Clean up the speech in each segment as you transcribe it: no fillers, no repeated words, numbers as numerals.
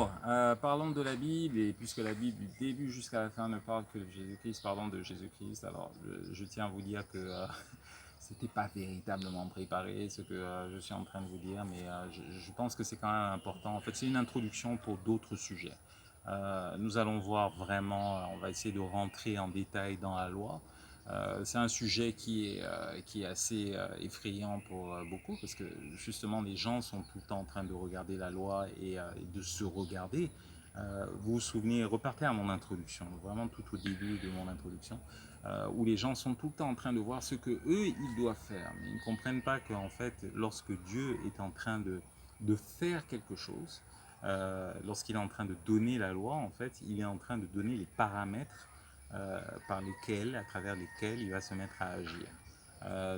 Bonjour, parlons de la Bible, et puisque la Bible du début jusqu'à la fin ne parle que de Jésus-Christ, parlons de Jésus-Christ. Alors, je tiens à vous dire que c'était pas véritablement préparé ce que je suis en train de vous dire, mais je pense que c'est quand même important. En fait, c'est une introduction pour d'autres sujets. Nous allons voir vraiment, on va essayer de rentrer en détail dans la loi. C'est un sujet qui est assez effrayant pour beaucoup parce que justement les gens sont tout le temps en train de regarder la loi et de se regarder. Vous vous souvenez, repartez à mon introduction, vraiment tout au début de mon introduction, où les gens sont tout le temps en train de voir ce que eux ils doivent faire, mais ils ne comprennent pas qu'en fait lorsque Dieu est en train de faire quelque chose, lorsqu'il est en train de donner la loi, en fait, il est en train de donner les paramètres par lesquels, à travers lesquels il va se mettre à agir.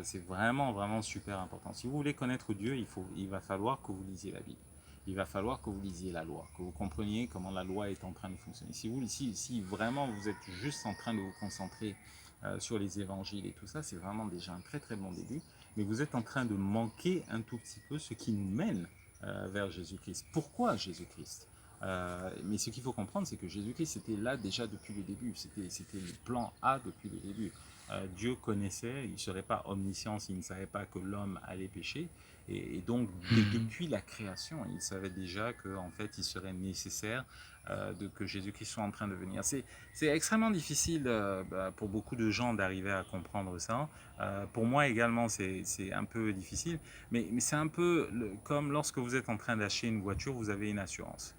C'est vraiment, vraiment super important. Si vous voulez connaître Dieu, il va falloir que vous lisiez la Bible. Il va falloir que vous lisiez la loi, que vous compreniez comment la loi est en train de fonctionner. Si vraiment vous êtes juste en train de vous concentrer sur les évangiles et tout ça, c'est vraiment déjà un très très bon début. Mais vous êtes en train de manquer un tout petit peu ce qui nous mène vers Jésus-Christ. Pourquoi Jésus-Christ? Mais ce qu'il faut comprendre, c'est que Jésus-Christ était là déjà depuis le début. C'était le plan A depuis le début. Dieu connaissait, il ne serait pas omniscient s'il ne savait pas que l'homme allait pécher. Et donc, depuis la création, il savait déjà qu'en fait, il serait nécessaire que Jésus-Christ soit en train de venir. C'est extrêmement difficile pour beaucoup de gens d'arriver à comprendre ça. Pour moi également, c'est un peu difficile. Mais c'est un peu comme lorsque vous êtes en train d'acheter une voiture, vous avez une assurance.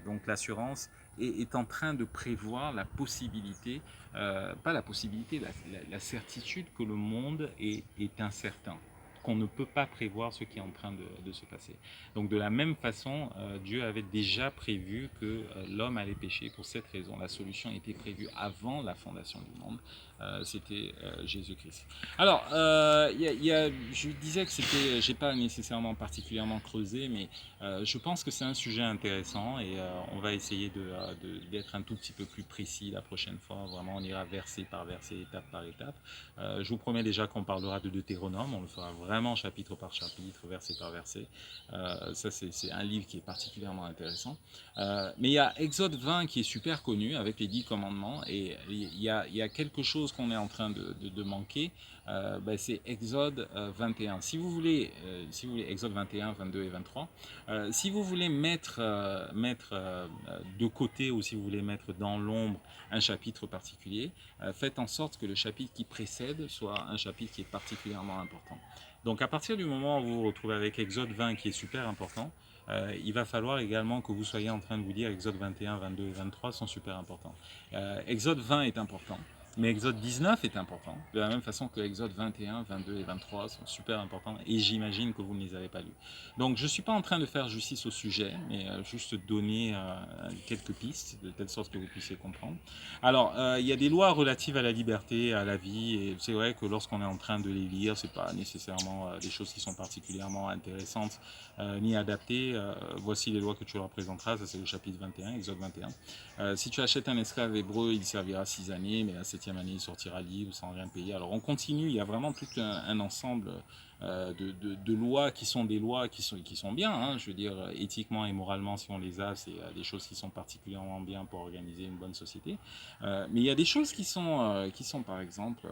Donc l'assurance est en train de prévoir la possibilité, pas la possibilité, la certitude que le monde est incertain, qu'on ne peut pas prévoir ce qui est en train de se passer. Donc de la même façon, Dieu avait déjà prévu que l'homme allait pécher. Pour cette raison, la solution était prévue avant la fondation du monde. C'était Jésus-Christ. Alors, je disais que c'était, j'ai pas nécessairement particulièrement creusé, mais je pense que c'est un sujet intéressant et on va essayer d'être un tout petit peu plus précis la prochaine fois. Vraiment, on ira verset par verset, étape par étape. Je vous promets déjà qu'on parlera de Deutéronome, on le fera vraiment chapitre par chapitre, verset par verset. Ça, c'est un livre qui est particulièrement intéressant. Mais il y a Exode 20 qui est super connu avec les 10 commandements et il y a quelque chose qu'on est en train de manquer. C'est Exode 21. Si vous voulez Exode 21, 22 et 23, si vous voulez mettre de côté ou si vous voulez mettre dans l'ombre un chapitre particulier, faites en sorte que le chapitre qui précède soit un chapitre qui est particulièrement important. Donc à partir du moment où vous vous retrouvez avec Exode 20 qui est super important, il va falloir également que vous soyez en train de vous dire Exode 21, 22 et 23 sont super importants. Exode 20 est important. Mais Exode 19 est important, de la même façon que Exode 21, 22 et 23 sont super importants, et j'imagine que vous ne les avez pas lus. Donc je ne suis pas en train de faire justice au sujet, mais juste donner quelques pistes, de telle sorte que vous puissiez comprendre. Alors, il y a des lois relatives à la liberté, à la vie, et c'est vrai que lorsqu'on est en train de les lire, ce n'est pas nécessairement des choses qui sont particulièrement intéressantes ni adaptées. Voici les lois que tu leur présenteras, ça c'est le chapitre 21, Exode 21. Si tu achètes un esclave hébreu, il servira 6 années, mais la 7e année, il sortira libre sans rien payer. Alors on continue, il y a vraiment tout un ensemble de lois qui sont des lois qui sont bien, hein, je veux dire, éthiquement et moralement, si on les a, c'est des choses qui sont particulièrement bien pour organiser une bonne société. Mais il y a des choses qui sont par exemple,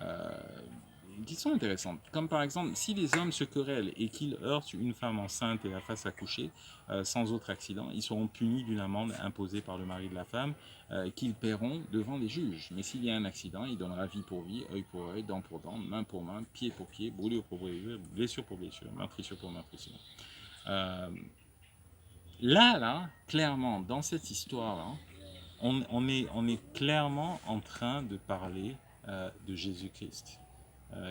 euh, qui sont intéressantes. Comme par exemple, si les hommes se querellent et qu'ils heurtent une femme enceinte et la fassent accoucher sans autre accident, ils seront punis d'une amende imposée par le mari de la femme qu'ils paieront devant les juges. Mais s'il y a un accident, il donnera vie pour vie, œil pour œil, dent pour dent, main pour main, pied pour pied, brûlure pour brûlure, blessure pour blessure, meurtrissure pour meurtrissure. Euh, là, clairement, dans cette histoire-là, on est clairement en train de parler de Jésus-Christ,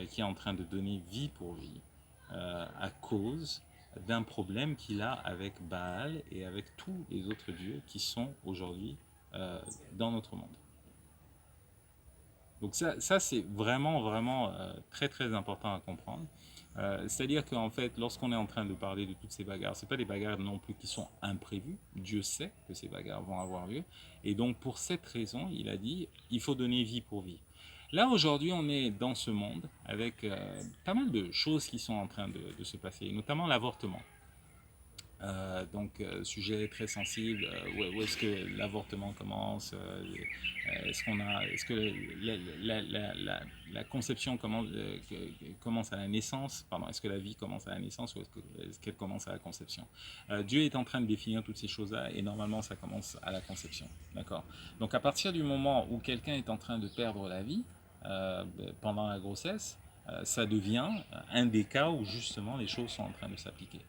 qui est en train de donner vie pour vie, à cause d'un problème qu'il a avec Baal et avec tous les autres dieux qui sont aujourd'hui dans notre monde. Donc ça c'est vraiment, vraiment très, très important à comprendre. C'est-à-dire qu'en fait, lorsqu'on est en train de parler de toutes ces bagarres, ce pas des bagarres non plus qui sont imprévues. Dieu sait que ces bagarres vont avoir lieu. Et donc, pour cette raison, il a dit, il faut donner vie pour vie. Là, aujourd'hui, on est dans ce monde avec pas mal de choses qui sont en train de se passer, notamment l'avortement. Sujet très sensible, où est-ce que l'avortement commence, est-ce que la conception commence à la naissance, pardon, est-ce que la vie commence à la naissance ou est-ce qu'elle commence à la conception? Dieu est en train de définir toutes ces choses-là et normalement ça commence à la conception, d'accord? Donc à partir du moment où quelqu'un est en train de perdre la vie pendant la grossesse, ça devient un des cas où justement les choses sont en train de s'appliquer.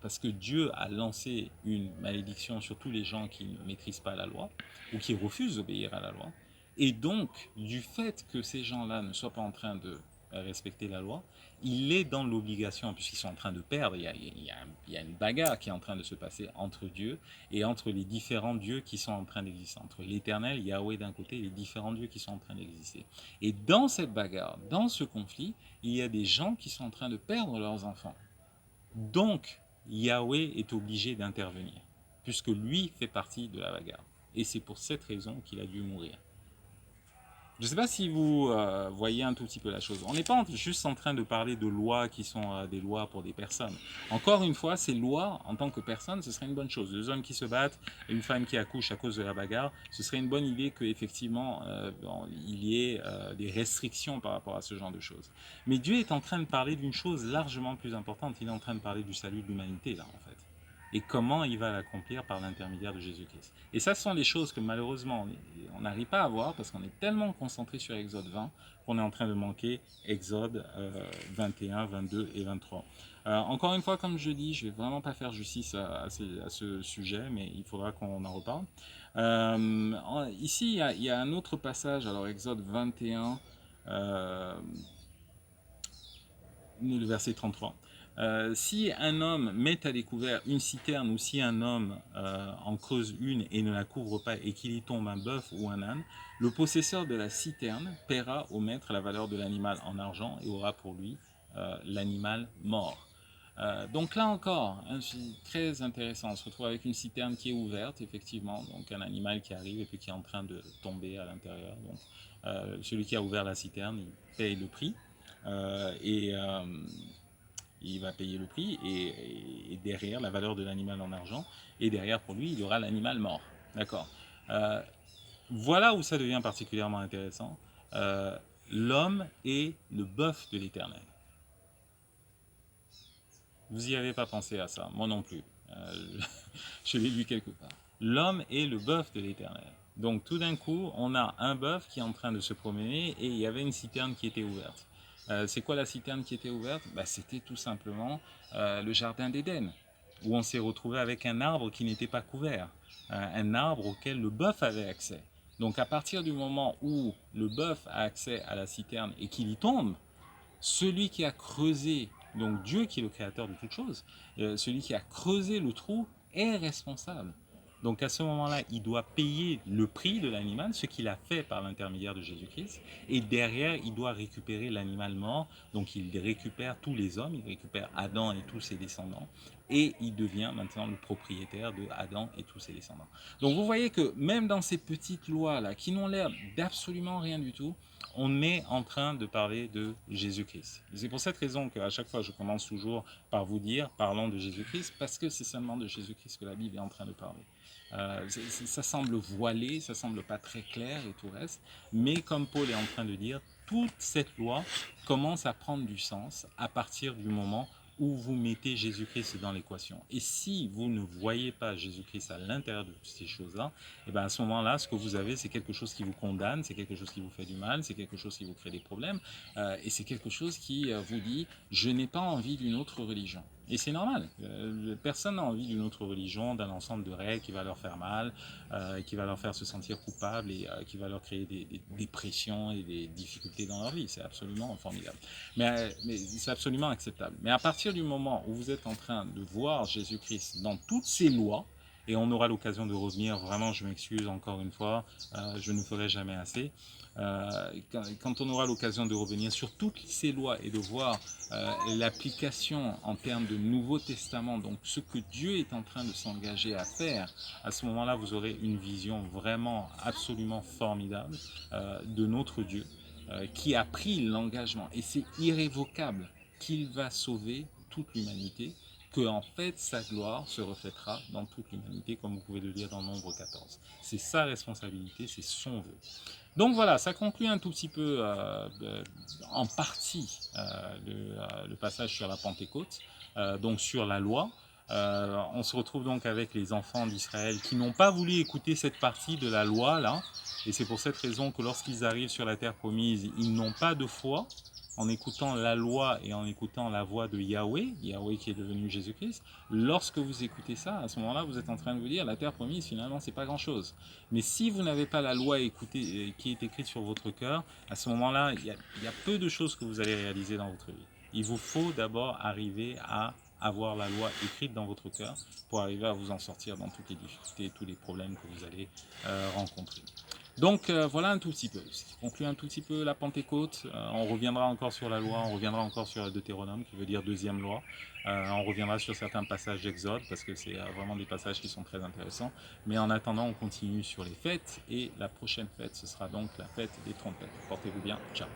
Parce que Dieu a lancé une malédiction sur tous les gens qui ne maîtrisent pas la loi ou qui refusent d'obéir à la loi. Et donc, du fait que ces gens-là ne soient pas en train de respecter la loi, il est dans l'obligation, puisqu'ils sont en train de perdre, il y a une bagarre qui est en train de se passer entre Dieu et entre les différents dieux qui sont en train d'exister, entre l'Éternel, Yahweh d'un côté, et les différents dieux qui sont en train d'exister. Et dans cette bagarre, dans ce conflit, il y a des gens qui sont en train de perdre leurs enfants. Donc, Yahweh est obligé d'intervenir, puisque lui fait partie de la bagarre. Et c'est pour cette raison qu'il a dû mourir. Je ne sais pas si vous voyez un tout petit peu la chose. On n'est pas juste en train de parler de lois qui sont des lois pour des personnes. Encore une fois, ces lois, en tant que personne, ce serait une bonne chose. Deux hommes qui se battent, une femme qui accouche à cause de la bagarre, ce serait une bonne idée qu'effectivement, il y ait des restrictions par rapport à ce genre de choses. Mais Dieu est en train de parler d'une chose largement plus importante. Il est en train de parler du salut de l'humanité, là, en fait. Et comment il va l'accomplir par l'intermédiaire de Jésus-Christ. Et ça, ce sont des choses que malheureusement, on n'arrive pas à voir parce qu'on est tellement concentré sur Exode 20 qu'on est en train de manquer Exode 21, 22 et 23. Encore une fois, comme je dis, je ne vais vraiment pas faire justice à ce sujet, mais il faudra qu'on en reparle. Ici, il y a un autre passage, alors Exode 21, le verset 33. Si un homme met à découvert une citerne ou si un homme en creuse une et ne la couvre pas et qu'il y tombe un bœuf ou un âne, le possesseur de la citerne paiera au maître la valeur de l'animal en argent et aura pour lui l'animal mort. Donc là encore, très intéressant, on se retrouve avec une citerne qui est ouverte, effectivement, donc un animal qui arrive et puis qui est en train de tomber à l'intérieur. Donc celui qui a ouvert la citerne, il paye le prix. Il va payer le prix et derrière la valeur de l'animal en argent et derrière pour lui il y aura l'animal mort. D'accord. Euh, voilà où ça devient particulièrement intéressant. L'homme est le bœuf de l'Éternel. Vous n'y avez pas pensé à ça, moi non plus. Je l'ai lu quelque part. L'homme est le bœuf de l'Éternel. Donc tout d'un coup, on a un bœuf qui est en train de se promener et il y avait une citerne qui était ouverte. C'est quoi la citerne qui était ouverte? C'était tout simplement le jardin d'Éden, où on s'est retrouvé avec un arbre qui n'était pas couvert, un arbre auquel le bœuf avait accès. Donc à partir du moment où le bœuf a accès à la citerne et qu'il y tombe, celui qui a creusé, donc Dieu qui est le créateur de toutes choses, celui qui a creusé le trou est responsable. Donc à ce moment-là, il doit payer le prix de l'animal, ce qu'il a fait par l'intermédiaire de Jésus-Christ, et derrière, il doit récupérer l'animal mort, donc il récupère tous les hommes, il récupère Adam et tous ses descendants, et il devient maintenant le propriétaire de Adam et tous ses descendants. Donc vous voyez que même dans ces petites lois-là, qui n'ont l'air d'absolument rien du tout, on est en train de parler de Jésus-Christ. C'est pour cette raison qu'à chaque fois, je commence toujours par vous dire, parlons de Jésus-Christ, parce que c'est seulement de Jésus-Christ que la Bible est en train de parler. Ça semble voilé, ça semble pas très clair et tout reste, mais comme Paul est en train de dire, toute cette loi commence à prendre du sens à partir du moment où vous mettez Jésus-Christ dans l'équation. Et si vous ne voyez pas Jésus-Christ à l'intérieur de toutes ces choses-là, et bien à ce moment-là, ce que vous avez, c'est quelque chose qui vous condamne, c'est quelque chose qui vous fait du mal, c'est quelque chose qui vous crée des problèmes, et c'est quelque chose qui vous dit, je n'ai pas envie d'une autre religion. Et c'est normal. Personne n'a envie d'une autre religion, d'un ensemble de règles qui va leur faire mal, qui va leur faire se sentir coupable et qui va leur créer des pressions et des difficultés dans leur vie. C'est absolument formidable. Mais c'est absolument acceptable. Mais à partir du moment où vous êtes en train de voir Jésus-Christ dans toutes ces lois, et on aura l'occasion de revenir, vraiment je m'excuse encore une fois, je ne ferai jamais assez, quand on aura l'occasion de revenir sur toutes ces lois et de voir l'application en termes de Nouveau Testament, donc ce que Dieu est en train de s'engager à faire, à ce moment-là vous aurez une vision vraiment absolument formidable de notre Dieu qui a pris l'engagement, et c'est irrévocable, qu'il va sauver toute l'humanité que en fait sa gloire se reflètera dans toute l'humanité, comme vous pouvez le lire dans Nombre 14. C'est sa responsabilité, c'est son vœu. Donc voilà, ça conclut un tout petit peu, en partie, le passage sur la Pentecôte, donc sur la loi. On se retrouve donc avec les enfants d'Israël qui n'ont pas voulu écouter cette partie de la loi là, et c'est pour cette raison que lorsqu'ils arrivent sur la terre promise, ils n'ont pas de foi en écoutant la loi et en écoutant la voix de Yahweh, Yahweh qui est devenu Jésus-Christ. Lorsque vous écoutez ça, à ce moment-là, vous êtes en train de vous dire la terre promise, finalement, c'est pas grand-chose. Mais si vous n'avez pas la loi qui est écrite sur votre cœur, à ce moment-là, il y a peu de choses que vous allez réaliser dans votre vie. Il vous faut d'abord arriver à avoir la loi écrite dans votre cœur pour arriver à vous en sortir dans toutes les difficultés, tous les problèmes que vous allez rencontrer. Donc voilà un tout petit peu, ce qui conclut un tout petit peu la Pentecôte. On reviendra encore sur la loi, on reviendra encore sur Deutéronome, qui veut dire deuxième loi. On reviendra sur certains passages d'Exode, parce que c'est vraiment des passages qui sont très intéressants. Mais en attendant, on continue sur les fêtes, et la prochaine fête, ce sera donc la fête des trompettes. Portez-vous bien, ciao.